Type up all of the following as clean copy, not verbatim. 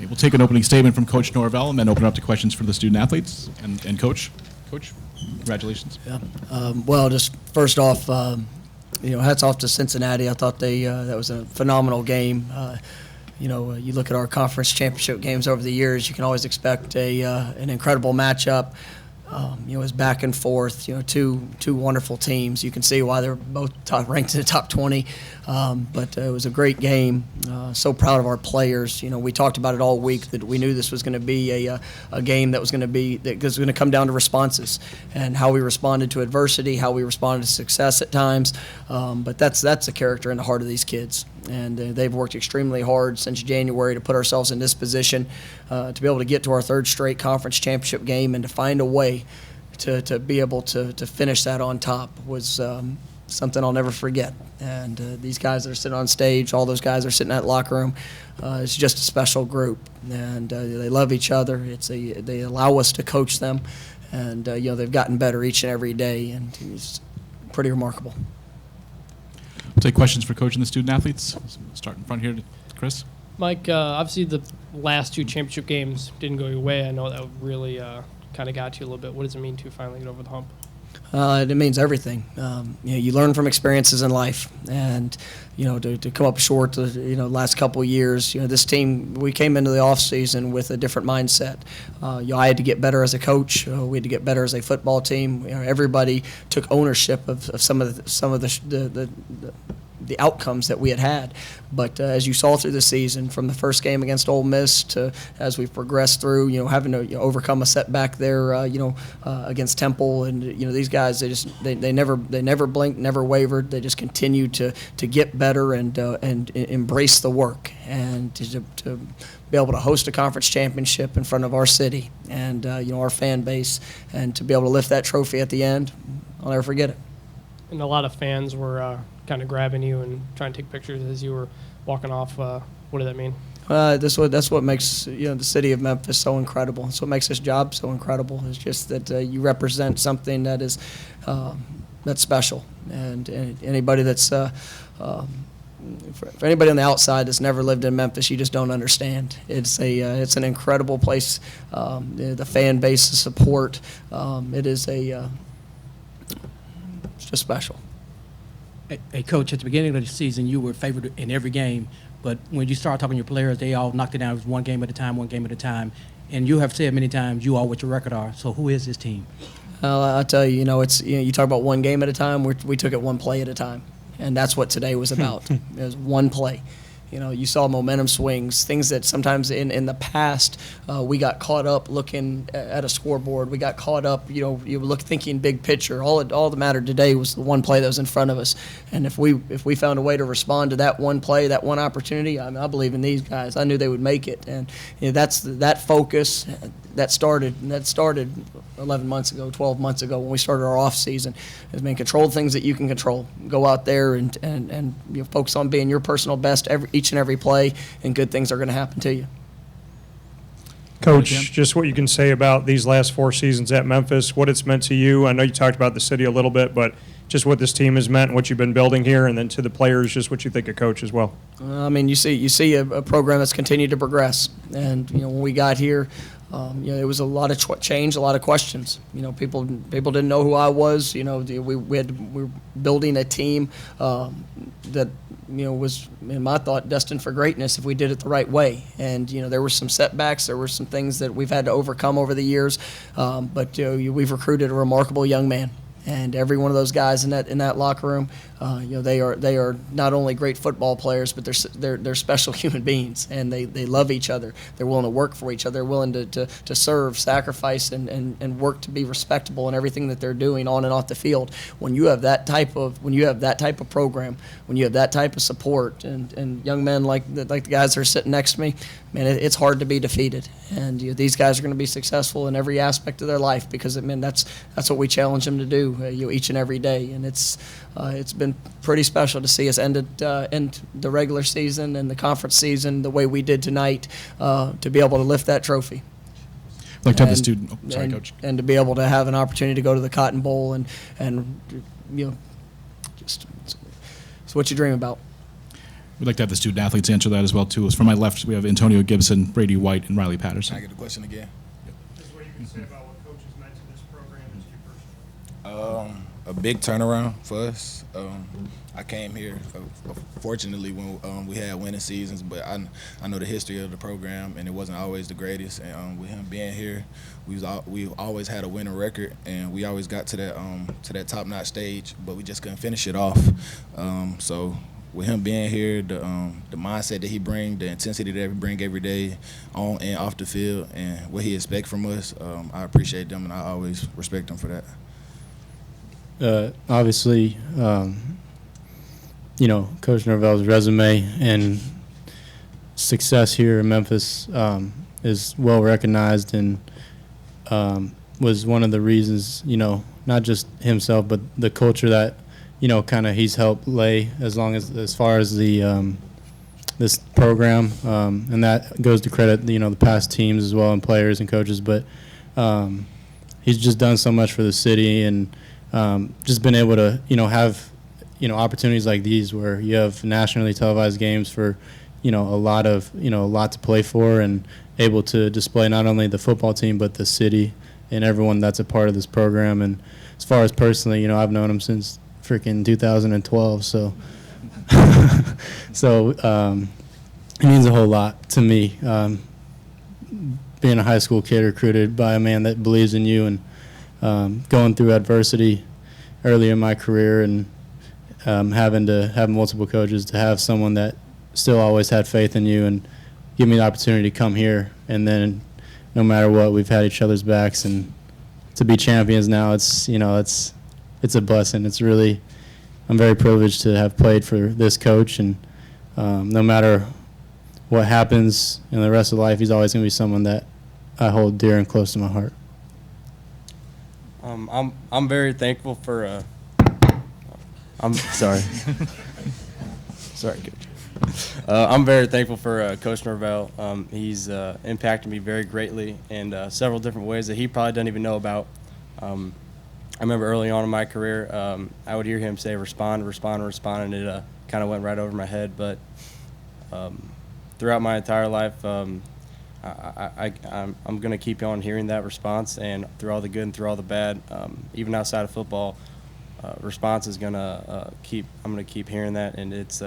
We'll take an opening statement from Coach Norville and then open up to questions for the student athletes and Coach. Coach, congratulations. Yeah. Well, just first off, hats off to Cincinnati. I thought that was a phenomenal game. You look at our conference championship games over the years, you can always expect an incredible matchup. It was back and forth, two wonderful teams. You can see why they're both ranked in the top 20, but it was a great game. So proud of our players. We talked about it all week that we knew this was going to be a game that was going to come down to responses and how we responded to adversity, how we responded to success at times. But that's the character and the heart of these kids. And they've worked extremely hard since January to put ourselves in this position to be able to get to our third straight conference championship game and to find a way to be able to finish that on top was something I'll never forget. And these guys that are sitting on stage, all those guys that are sitting in that locker room, it's just a special group. And they love each other. They allow us to coach them. And, they've gotten better each and every day. And it's pretty remarkable. We'll take questions for Coach and the student athletes. Start in front here, Chris. Mike, obviously the last two championship games didn't go your way. I know that really kind of got you a little bit. What does it mean to finally get over the hump? It means everything. You learn from experiences in life, and to come up short the last couple of years. This team, we came into the off season with a different mindset. I had to get better as a coach. We had to get better as a football team. Everybody took ownership of some of the outcomes that we had. But as you saw through the season, from the first game against Ole Miss to as we've progressed through, having to overcome a setback there, against Temple, and these guys, they never blinked, never wavered. They just continued to get better and embrace the work and to be able to host a conference championship in front of our city and our fan base, and to be able to lift that trophy at the end. I'll never forget it. And a lot of fans were kind of grabbing you and trying to take pictures as you were walking off. What did that mean? That's what makes the city of Memphis so incredible. That's what makes this job so incredible. It's just that you represent something that is that's special. And anybody that's for anybody on the outside that's never lived in Memphis, you just don't understand. It's an incredible place. The fan base, the support. It's just special. Hey, Coach, at the beginning of the season, you were favored in every game, but when you start talking to your players, they all knocked it down. It was one game at a time. And you have said many times you are what your record are. So who is this team? I'll tell you, it's you talk about one game at a time. We took it one play at a time, and that's what today was about. It was one play. You saw momentum swings, things that sometimes in the past we got caught up looking at a scoreboard. We got caught up, you look thinking big picture. All that mattered today was the one play that was in front of us. And if we found a way to respond to that one play, that one opportunity, I believe in these guys. I knew they would make it, and that's that focus that started 11 months ago, 12 months ago when we started our off season. Control things that you can control. Go out there and focus on being your personal best each and every play, and good things are going to happen to you. Coach, just what you can say about these last 4 seasons at Memphis, what it's meant to you. I know you talked about the city a little bit, but just what this team has meant and what you've been building here, and then to the players, just what you think of Coach as well. You see a program that's continued to progress, and when we got here, it was a lot of change, a lot of questions. People didn't know who I was. We were building a team that was, in my thought, destined for greatness if we did it the right way. And there were some setbacks, there were some things that we've had to overcome over the years, but we've recruited a remarkable young man. And every one of those guys in that locker room, they are not only great football players, but they're special human beings, and they love each other. They're willing to work for each other. They're willing to serve, sacrifice, and work to be respectable in everything that they're doing on and off the field. When you have that type of program, when you have that type of support, and young men like the guys that are sitting next to me, man, it's hard to be defeated. And these guys are going to be successful in every aspect of their life because that's what we challenge them to do. Each and every day, and it's been pretty special to see us end the regular season and the conference season the way we did tonight, to be able to lift that trophy. I'd like to have the student. Oh, sorry, Coach. And to be able to have an opportunity to go to the Cotton Bowl and just it's what you dream about. We'd like to have the student athletes answer that as well, too. From my left, we have Antonio Gibson, Brady White, and Riley Can I Patterson. get the question again? Just what you can say about what coaches meant to this program and to you personally. A big turnaround for us. I came here, fortunately, when we had winning seasons, but I know the history of the program, and it wasn't always the greatest. And with him being here, we've always had a winning record, and we always got to that top-notch stage, but we just couldn't finish it off. So with him being here, the mindset that he brings, the intensity that he brings every day on and off the field, and what he expects from us, I appreciate them, and I always respect him for that. Obviously, Coach Norvell's resume and success here in Memphis is well recognized and was one of the reasons, not just himself, but the culture that, kind of he's helped lay as far as the this program, and that goes to credit, the past teams as well and players and coaches, but he's just done so much for the city and just been able to, have, opportunities like these where you have nationally televised games for, a lot to play for and able to display not only the football team but the city and everyone that's a part of this program. And as far as personally, I've known him since freaking 2012, so it means a whole lot to me. Being a high school kid recruited by a man that believes in you and going through adversity early in my career and having to have multiple coaches, to have someone that still always had faith in you and give me the opportunity to come here, and then no matter what, we've had each other's backs, and to be champions now, it's a blessing. It's really, I'm very privileged to have played for this coach, and no matter what happens in the rest of life, he's always going to be someone that I hold dear and close to my heart. I'm very thankful for. I'm sorry. Sorry, Coach. I'm very thankful for Coach Norvell. He's impacted me very greatly in several different ways that he probably doesn't even know about. I remember early on in my career, I would hear him say respond, and it kind of went right over my head. But throughout my entire life, I'm going to keep on hearing that response, and through all the good and through all the bad, even outside of football, response is going to I'm going to keep hearing that, and it's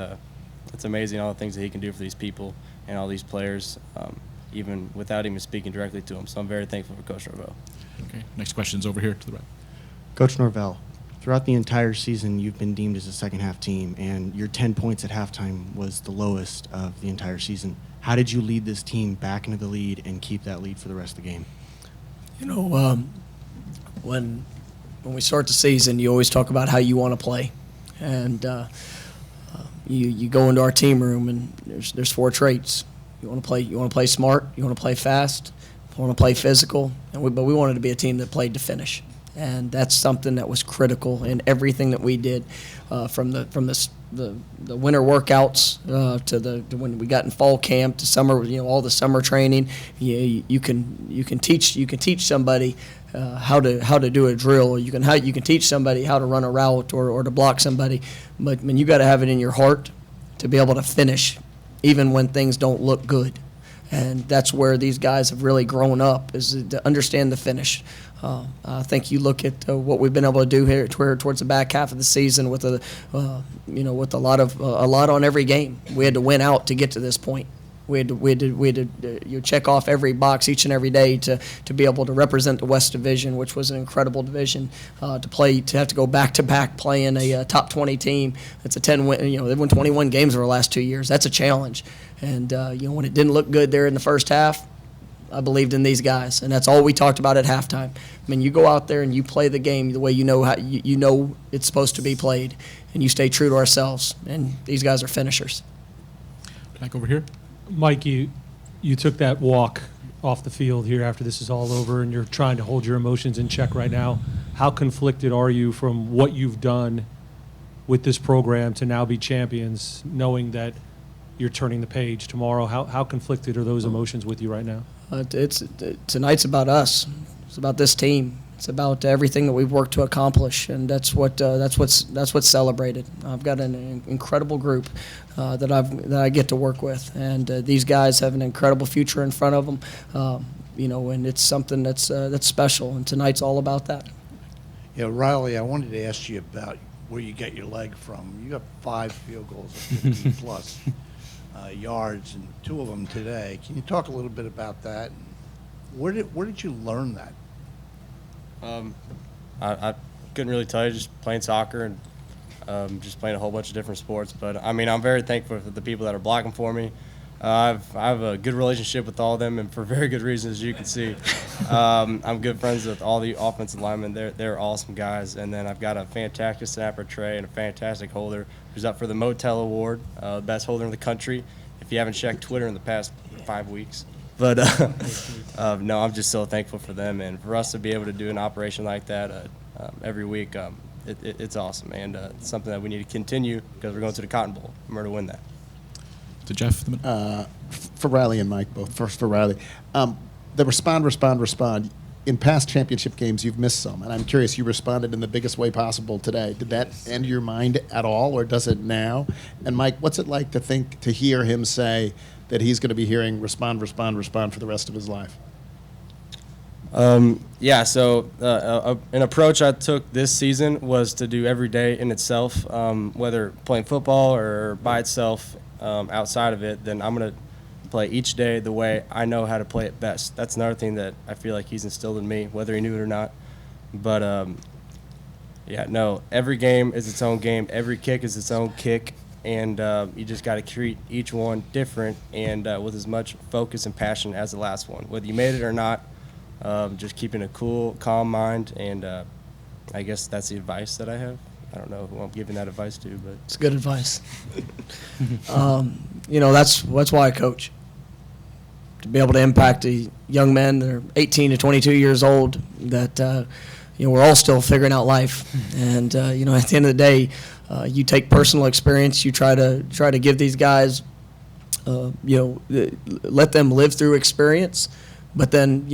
amazing all the things that he can do for these people and all these players, even without even speaking directly to them. So I'm very thankful for Coach Norvell. Okay, next question's over here to the right. Coach Norvell, throughout the entire season, you've been deemed as a second-half team, and your 10 points at halftime was the lowest of the entire season. How did you lead this team back into the lead and keep that lead for the rest of the game? When we start the season, you always talk about how you want to play, and you go into our team room, and there's 4 traits. You want to play smart. You want to play fast. You want to play physical. But we wanted to be a team that played to finish, and that's something that was critical in everything that we did, from the winter workouts to when we got in fall camp to summer. All the summer training. You can teach somebody how to do a drill. You can teach somebody how to run a route or to block somebody, but you got to have it in your heart to be able to finish, even when things don't look good. And that's where these guys have really grown up, is to understand the finish. I think you look at what we've been able to do here towards the back half of the season with with a lot on every game. We had to win out to get to this point. We had to check off every box each and every day to be able to represent the West Division, which was an incredible division to have to go back to back playing a top 20 team. It's a 10 win. They've won 21 games over the last 2 years. That's a challenge. And when it didn't look good there in the first half, I believed in these guys, and that's all we talked about at halftime. I mean, you go out there and you play the game the way you know it's supposed to be played, and you stay true to ourselves. And these guys are finishers. Back over here. Mike, you took that walk off the field here after this is all over, and you're trying to hold your emotions in check right now. How conflicted are you from what you've done with this program to now be champions, knowing that you're turning the page tomorrow? How conflicted are those emotions with you right now? Tonight's about us. It's about this team. It's about everything that we've worked to accomplish, and that's what's celebrated. I've got an incredible group that I get to work with, and these guys have an incredible future in front of them. And it's something that's special, and tonight's all about that. Yeah, Riley, I wanted to ask you about where you get your leg from. You got 5 field goals of 50 plus yards, and 2 of them today. Can you talk a little bit about that? Where did you learn that? I couldn't really tell you, just playing soccer and just playing a whole bunch of different sports. But, I mean, I'm very thankful for the people that are blocking for me. I have a good relationship with all of them, and for very good reasons, as you can see. I'm good friends with all the offensive linemen. They're awesome guys. And then I've got a fantastic snapper, Trey, and a fantastic holder who's up for the Motel Award, best holder in the country, if you haven't checked Twitter in the past 5 weeks. But, no, I'm just so thankful for them. And for us to be able to do an operation like that every week, it's awesome. And it's something that we need to continue because we're going to the Cotton Bowl. And we're going to win that. To Jeff. For Riley and Mike, both. First for Riley. The respond. In past championship games, you've missed some, and I'm curious, you responded in the biggest way possible today. Did that end your mind at all, or does it now? And Mike, what's it like to hear him say that he's going to be hearing respond for the rest of his life? Yeah, so an approach I took this season was to do every day in itself, whether playing football or by itself outside of it, then I'm going to play each day the way I know how to play it best. That's another thing that I feel like he's instilled in me, whether he knew it or not. But, yeah, no, every game is its own game. Every kick is its own kick. And you just got to treat each one different and with as much focus and passion as the last one. Whether you made it or not, just keeping a cool, calm mind. And I guess that's the advice that I have. I don't know who I'm giving that advice to, but It's good advice. That's why I coach. To be able to impact the young men that are 18 to 22 years old that, we're all still figuring out life. And, at the end of the day, you take personal experience, you try to give these guys, let them live through experience. But then,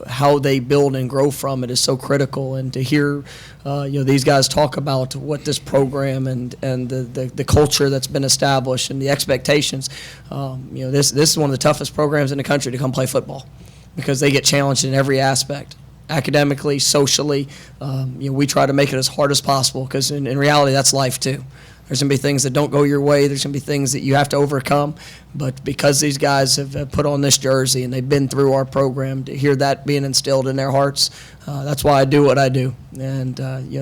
how they build and grow from it is so critical. And to hear, these guys talk about what this program and the culture that's been established and the expectations, this is one of the toughest programs in the country to come play football because they get challenged in every aspect. Academically, socially, we try to make it as hard as possible because in reality, that's life too. There's going to be things that don't go your way. There's going to be things that you have to overcome. But because these guys have put on this jersey and they've been through our program, to hear that being instilled in their hearts, that's why I do what I do. And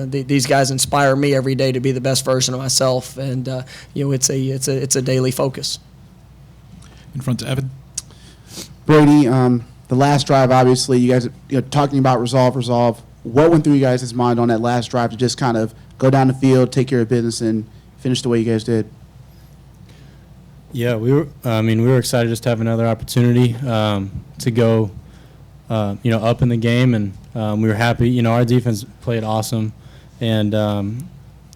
these guys inspire me every day to be the best version of myself. And it's a daily focus. In front to Evan. Brady, the last drive, obviously, you guys talking about resolve. What went through you guys' mind on that last drive to just kind of go down the field, take care of business, and finish the way you guys did? Yeah, we were excited just to have another opportunity to go, up in the game, and we were happy. Our defense played awesome, and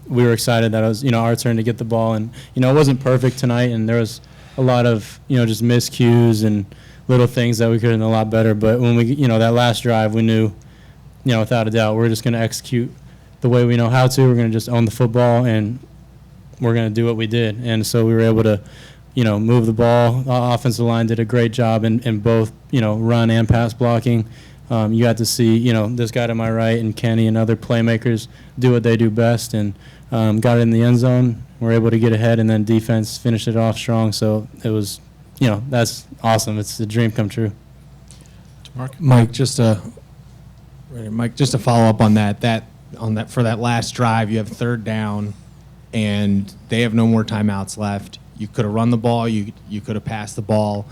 we were excited that it was, our turn to get the ball. And, it wasn't perfect tonight, and there was a lot of, just miscues and little things that we could have done a lot better. But when we, that last drive, we knew, without a doubt, we're just going to execute the way we know how to. We're going to just own the football, and we're going to do what we did. And so we were able to, move the ball. Offensive line did a great job in both, run and pass blocking. You got to see, this guy to my right and Kenny and other playmakers do what they do best, and got it in the end zone. We're able to get ahead, and then defense finished it off strong. So it was, that's awesome. It's a dream come true. Mike, just to follow up on that for that last drive, you have third down, and they have no more timeouts left. You could have run the ball. You could have passed the ball.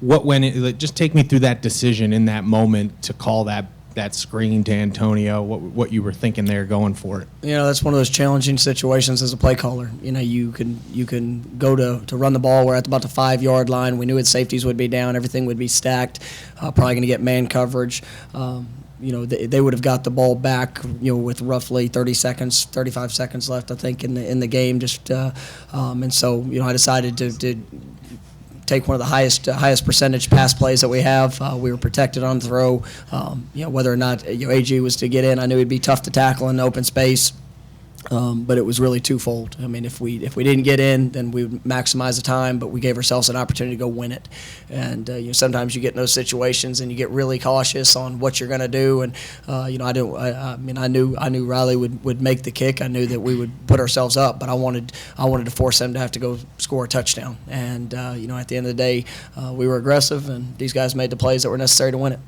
Just take me through that decision in that moment to call that screen to Antonio. What you were thinking there, going for it. That's one of those challenging situations as a play caller. You can go to run the ball. We're at about the 5-yard line. We knew its safeties would be down. Everything would be stacked. Probably going to get man coverage. They would have got the ball back, with roughly 35 seconds left, I think, in the game. And so, I decided take one of the highest percentage pass plays that we have. We were protected on the throw. Whether or not AG was to get in, I knew he'd be tough to tackle in open space. But it was really twofold. I mean, if we didn't get in, then we would maximize the time, but we gave ourselves an opportunity to go win it. And sometimes you get in those situations and you get really cautious on what you're going to do. And I knew Riley would make the kick. I knew that we would put ourselves up, but I wanted to force them to have to go score a touchdown. And at the end of the day, we were aggressive, and these guys made the plays that were necessary to win it.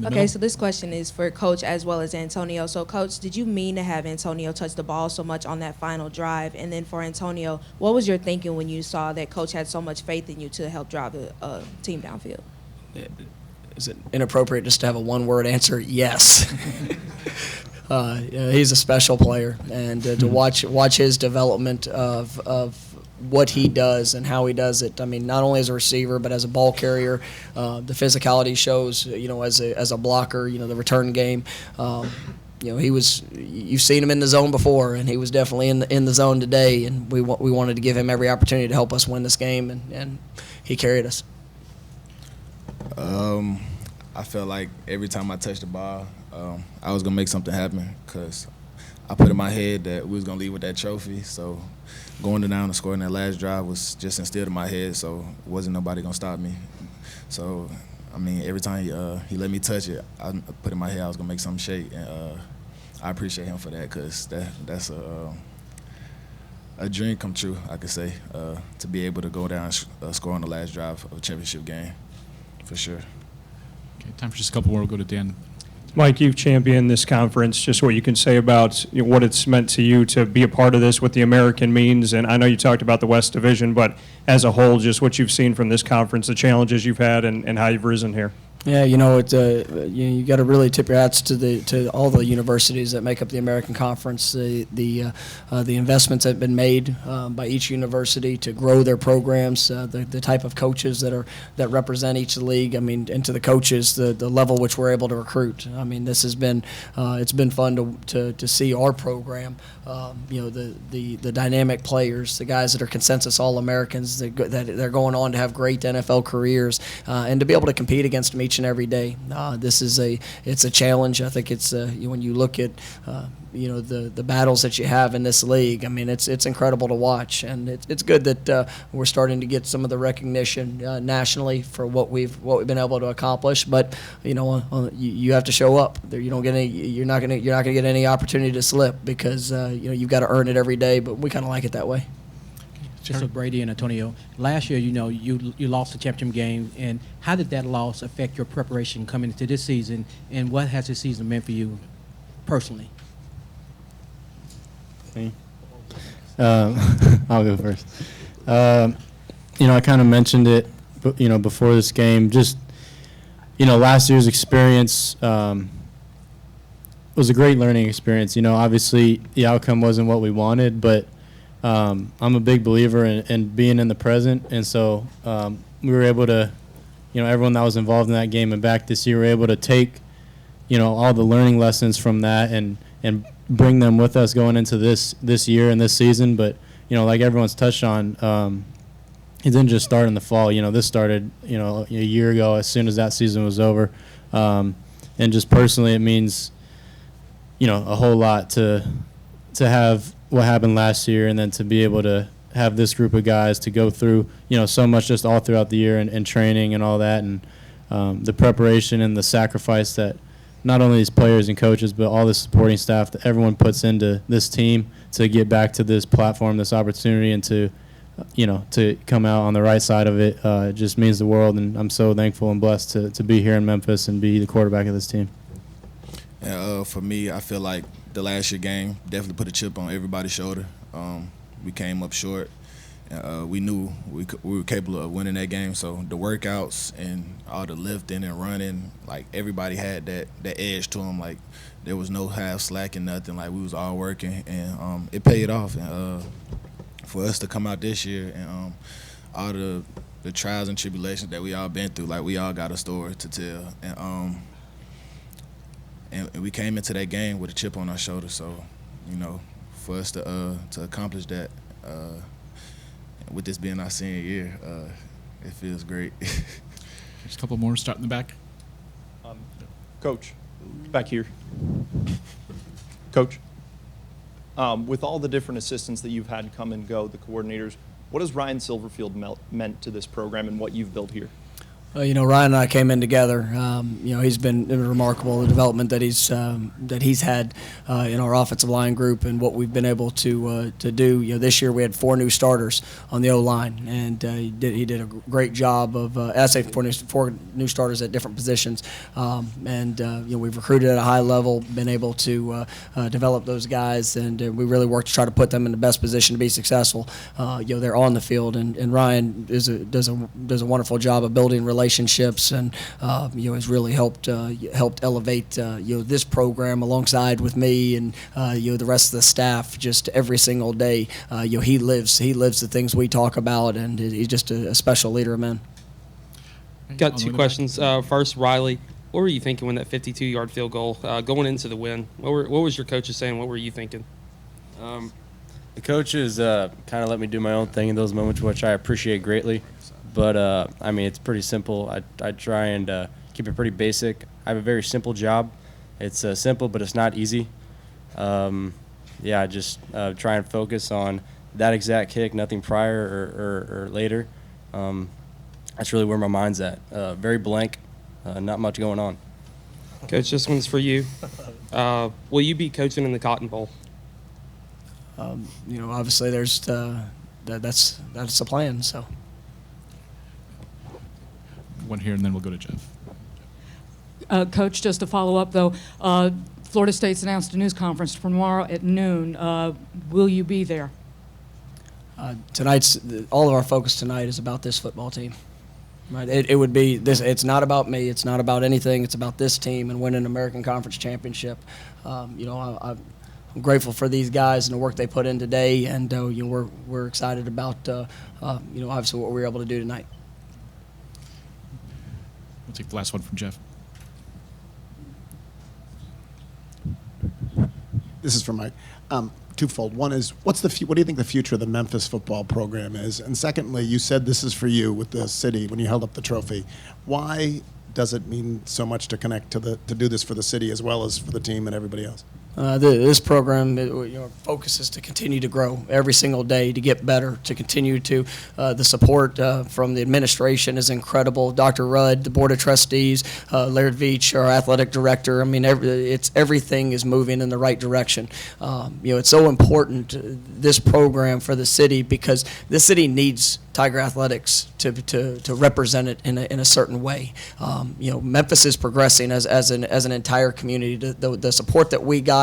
Okay, so this question is for Coach as well as Antonio. So, Coach, did you mean to have Antonio touch the ball so much on that final drive? And then for Antonio, what was your thinking when you saw that Coach had so much faith in you to help drive the team downfield? Is it inappropriate just to have a one-word answer? Yes. He's a special player, and to watch his development of what he does and how he does it. I mean, not only as a receiver, but as a ball carrier, the physicality shows. As a blocker, the return game. You've seen him in the zone before, and he was definitely in the zone today. And we wanted to give him every opportunity to help us win this game, and he carried us. I felt like every time I touched the ball, I was gonna make something happen because I put in my head that we was gonna leave with that trophy. So going down and scoring that last drive was just instilled in my head, so wasn't nobody gonna stop me. So I mean, every time he let me touch it, I put in my head I was gonna make something shake, and I appreciate him for that because that's a dream come true, I could say, to be able to go down and score on the last drive of a championship game, for sure. Okay, time for just a couple more. We'll go to Dan. Mike, you've championed this conference. Just what you can say about what it's meant to you to be a part of this, what the American means. And I know you talked about the West Division, but as a whole, just what you've seen from this conference, the challenges you've had, and how you've risen here. Yeah, you got to really tip your hats to all the universities that make up the American Conference. The investments that have been made by each university to grow their programs, the type of coaches that represent each league. I mean, and to the coaches, the level which we're able to recruit. I mean, this has been it's been fun to see our program. The dynamic players, the guys that are consensus All-Americans that they're going on to have great NFL careers, and to be able to compete against them each and every day. It's a challenge. I think it's when you look at the battles that you have in this league. I mean, it's incredible to watch, and it's good that we're starting to get some of the recognition nationally for what we've been able to accomplish. But you have to show up. You're not gonna get any opportunity to slip because you've got to earn it every day. But we kind of like it that way. Just so Brady and Antonio, last year, you lost the championship game, and how did that loss affect your preparation coming into this season, and what has this season meant for you personally? I'll go first. I kind of mentioned it, before this game. Just, last year's experience was a great learning experience. Obviously the outcome wasn't what we wanted, but I'm a big believer in being in the present, and so we were able to, everyone that was involved in that game and back this year were able to take, all the learning lessons from that and bring them with us going into this year and this season. But like everyone's touched on, it didn't just start in the fall. This started a year ago as soon as that season was over, and just personally, it means a whole lot to have what happened last year, and then to be able to have this group of guys to go through, so much just all throughout the year and training and all that, and the preparation and the sacrifice that not only these players and coaches, but all the supporting staff that everyone puts into this team to get back to this platform, this opportunity, and to come out on the right side of it, it just means the world, and I'm so thankful and blessed to be here in Memphis and be the quarterback of this team. For me, I feel like the last year game definitely put a chip on everybody's shoulder. We came up short. We knew we were capable of winning that game. So the workouts and all the lifting and running, like everybody had that edge to them. Like there was no half slack and nothing. Like we was all working, and it paid off. And for us to come out this year and all the trials and tribulations that we all been through, like we all got a story to tell. And we came into that game with a chip on our shoulder. So, for us to accomplish that, with this being our senior year, it feels great. Just a couple more. Start in the back. Coach, back here. Coach, with all the different assistants that you've had come and go, the coordinators, what has Ryan Silverfield meant to this program and what you've built here? Ryan and I came in together. He's been remarkable, the development that he's had in our offensive line group and what we've been able to do. This year we had 4 new starters on the O-line, and he did a great job of, I say 4 new starters at different positions. We've recruited at a high level, been able to develop those guys, and we really work to try to put them in the best position to be successful. They're on the field, and Ryan does a wonderful job of building relationships, and has really helped elevate this program alongside with me and the rest of the staff. Just every single day, he lives the things we talk about, and he's just a special leader of men. Got 2 questions. First, Riley, what were you thinking when that 52-yard field goal going into the win? What was your coaches saying? What were you thinking? The coaches kind of let me do my own thing in those moments, which I appreciate greatly. But, it's pretty simple. I try and keep it pretty basic. I have a very simple job. It's simple, but it's not easy. I just try and focus on that exact kick, nothing prior or later. That's really where my mind's at. Very blank, not much going on. Coach, this one's for you. Will you be coaching in the Cotton Bowl? Obviously there's that's the plan, so. One here, and then we'll go to Jeff. Coach, just to follow up, though, Florida State's announced a news conference for tomorrow at noon. Will you be there? All of our focus tonight is about this football team. Right? It would be this. It's not about me. It's not about anything. It's about this team and winning an American Conference championship. I'm grateful for these guys and the work they put in today, and we're excited about obviously what we were able to do tonight. We'll take the last one from Jeff. This is from Mike. Twofold. One is, what do you think the future of the Memphis football program is? And secondly, you said this is for you with the city when you held up the trophy. Why does it mean so much to connect to do this for the city as well as for the team and everybody else? This program, focus is to continue to grow every single day, to get better, to continue to, the support from the administration is incredible. Dr. Rudd, the Board of Trustees, Laird Veach, our athletic director. Everything is moving in the right direction. It's so important, this program for the city, because the city needs Tiger Athletics to represent it in a certain way. Memphis is progressing as an entire community. The support that we got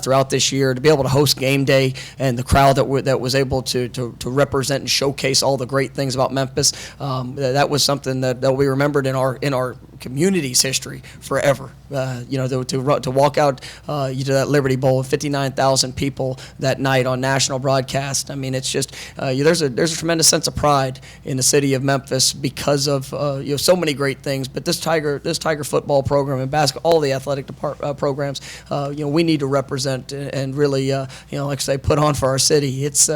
throughout this year to be able to host game day and the crowd that was able to represent and showcase all the great things about Memphis, that was something that we remembered in our community's history forever. To walk out to that Liberty Bowl with 59,000 people that night on national broadcast. It's just there's a tremendous sense of pride in the city of Memphis because of so many great things. But this Tiger football program and basketball, all the athletic programs, we need to represent and really like I say, put on for our city. It's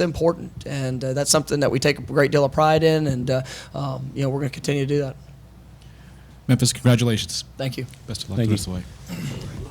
important, and that's something that we take a great deal of pride in, and we're going to continue to do that. Memphis, congratulations. Thank you. Best of luck Thank the rest you. of the way.